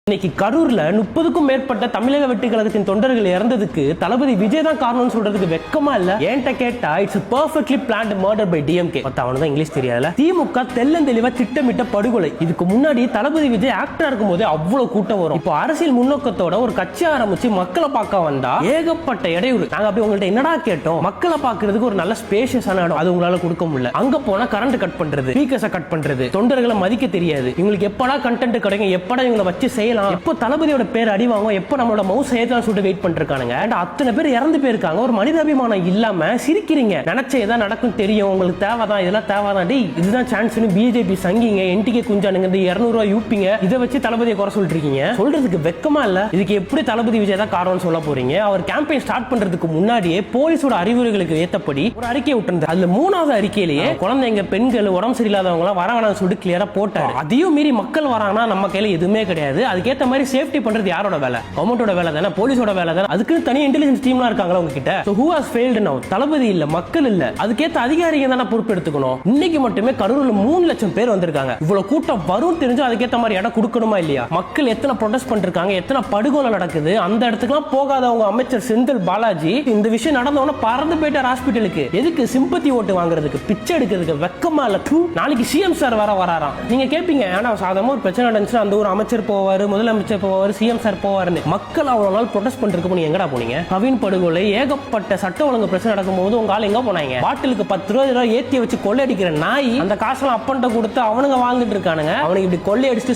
இன்னைக்கு கரூர்ல 30க்கும் மேற்பட்ட தமிழக வெற்றி கழகத்தின் தொண்டர்கள் இறந்ததுக்கு தளபதி விஜய் தான் காரணம்னு சொல்றதுக்கு வெக்கமா இல்ல. ஏன்ட்ட கேட்டா it's perfectly planned murder by DMK. அவனுக்கு தான் இங்கிலீஷ் தெரியாதுல. திமுக தெளிவா திட்டமிட்ட படுகொலை. இதுக்கு முன்னாடி தளபதி விஜய் ஆக்டரா இருக்கும் போது அவ்வளவு கூட்டம் வரும். இப்போ அரசியல் முன்னோக்கத்தோட ஒரு கட்சி ஆரம்பிச்சு மக்களை பார்க்க வந்தா ஏகப்பட்ட இடையூறு. நாங்க அப்படி உங்கள்ட்ட என்னடா கேட்டோம், மக்களை பார்க்கறதுக்கு ஒரு நல்ல ஸ்பேஷியஸான இடம் அது உங்களால கொடுக்க முடியல. அங்க போனா கரண்ட் கட் பண்றது, ஸ்பீக்கர்ஸை கட் பண்றது, தொண்டர்களை மதிக்க தெரியாது. இவங்களுக்கு எப்படா கண்டென்ட் கிடைக்கும், எப்படா இவங்களை வச்சு செய்யலாம், எப்போ தளபதியோட பேர் அடி வாங்கும், எப்போ நம்மளோட மவுஸ் ஏத்தலாம் சொல்லிட்டு வெயிட் பண்ணிருக்கானுங்க. அத்தனை பேர் இறந்து போயிருக்காங்க. ஒரு மனிதாபிமானம் இல்லாம சிரிக்கிறீங்க. நினைச்ச ஏதாவது நடக்கும் தெரியும், உங்களுக்கு தேவைதான், இதெல்லாம் தேவைதான், இதுதான் சான்ஸ்னு பிஜேபி சங்கிங்க, என்டிகே குஞ்சானுங்க, 200 ரூபாய் யூப்பிங்க, இதை வச்சு தளபதியை குறை சொல்லிட்டு இருக்கீங்க. சொல்றதுக்கு வெக்கமா இல்ல? இதுக்கு எப்படி தளபதி விஜய் தான் காரணம் சொல்ல போறீங்க? அவர் கேம்பெயின் ஸ்டார்ட் பண்றதுக்கு முன்னாடியே போலீஸோட அறிவுரைகளுக்கு ஏத்தபடி ஒரு அறிக்கை விட்டுருந்தார். அதுல 3வது அறிக்கையிலேயே குழந்தைங்க, பெண்கள், உடம்பு சரியில்லாதவங்க எல்லாம் வர வேணாம்னு சொல்லிட்டு கிளியரா போட்டாரு. அதையும் மீறி மக்கள் வராங்கன்னா நம்ம கையில எதுவுமே கிடையாது. அதுக்கேற்ற மாதிரி சேஃப்டி பண்றது யாரோட வேலை? கவர்மெண்டோட வேலை தானே, போலீஸோட வேலை தானே. அதுக்கு தனி இன்டெலிஜென்ஸ் டீம்லாம் இருக்காங்களா உங்ககிட்ட? So who has failed now? தளபதி இல்ல, மக்கள் இல்ல. அதுக்கேற்ற அதிகாரிங்க தானே பொறுப்பு எடுத்துக்கணும். இன்னைக்கு மட்டுமே கரூர்ல 3 லட்சம் பேர் வந்திருக்காங்க. இவ்வளவு கூட்டம் வரும் தெரிஞ்சு அதுக்கேற்ற மாதிரி இடம் கொடுக்கணுமா இல்லையா? மக்கள் எத்தனை ப்ரொடெஸ்ட் பண்ணிருக்காங்க, எத்தனை படுகொலை நடக்குது, அந்த இடத்துக்குலாம் போகாதவங்க அமைச்சர் செந்தில் பாலாஜி இந்த விஷயம் நடந்தவன பறந்து போயிட்டார் ஹாஸ்பிட்டலுக்கு. எதுக்கு? சிம்பத்தி ஓட்டு வாங்குறதுக்கு, பிச்சை எடுக்கிறதுக்கு. வெக்கமா இல்ல? நாளைக்கு சிஎம் சார் வராராம். நீங்க கேட்பீங்க, ஆனா சாதாரண ஒரு பிரச்சனை நடந்துச்சு, அந்த ஒரு அமைச்சர் போவாரு, முதலமைச்சர் போவாரு, சிஎம் சார் போவாருன்னு. மக்கள் அவ்வளவு நாள் ப்ரொடெஸ்ட் பண்றதுக்கு நீங்க எங்கடா போனீங்க? கவின் படுகொலை, ஏகப்பட்ட சட்ட ஒழுங்கு பிரச்சனை நடக்கும்போது உங்க ஆள் எங்க போனாங்க? பாட்டிலுக்கு 10 ரூபாய் ஏத்தி வச்சு கொள்ளையடிக்கிற நாய் அந்த காசெல்லாம் அப்பன்ட்ட கொடுத்து அவனுங்க வாழ்ந்துட்டு இருக்கானுங்க. அவனுக்கு இப்படி கொள்ளையடிச்சு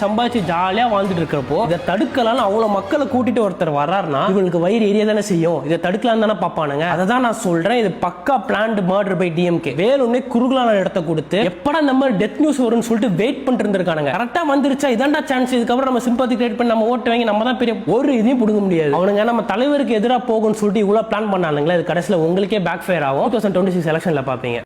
சம்பாதிச்சு ஜாலியா வாழ்ந்துட்டு இருக்கிறப்போ இதை தடுக்கலாம் அவ்வளவு மக்களை கூட்டிட்டு ஒருத்தர் வர்றாருன்னா இவனுக்கு வயிறு எரிய தானே செய்யும். இதை தடுக்கலாம் தானே பாப்பானுங்க. அதை தான் நான் சொல்றேன், இது பக்கா பிளான்ட் மர்டர் பை டிஎம்கே. வேணும்னே குறுகலான இடத்தை கொடுத்து எப்படா இந்த மாதிரி டெத் நியூஸ் வரும்னு சொல்லிட்டு வெயிட் பண்ணிட்டு இருந்திருக்கானுங்க. கரெக்டா வந்துருச்சா, இதான்டா சான்ஸ். இதுக்கப்புறம் நம்ம சிம்பத்தி கிரியேட் பண்ணி நம்ம ஓட்டு வாங்கி நம்ம தான் பெரிய ஒரு இதையும் புடுங்க முடியாது. அவனுங்க நம்ம தலைவருக்கு எதிராக போகும்னு சொல்லிட்டு இவ்வளவு பிளான் பண்ணானுங்களே, இது கடைசியில் உங்களுக்கே பேக் ஃபயர் ஆகும். 2026 எலெக்ஷன்ல பாப்பீங்க.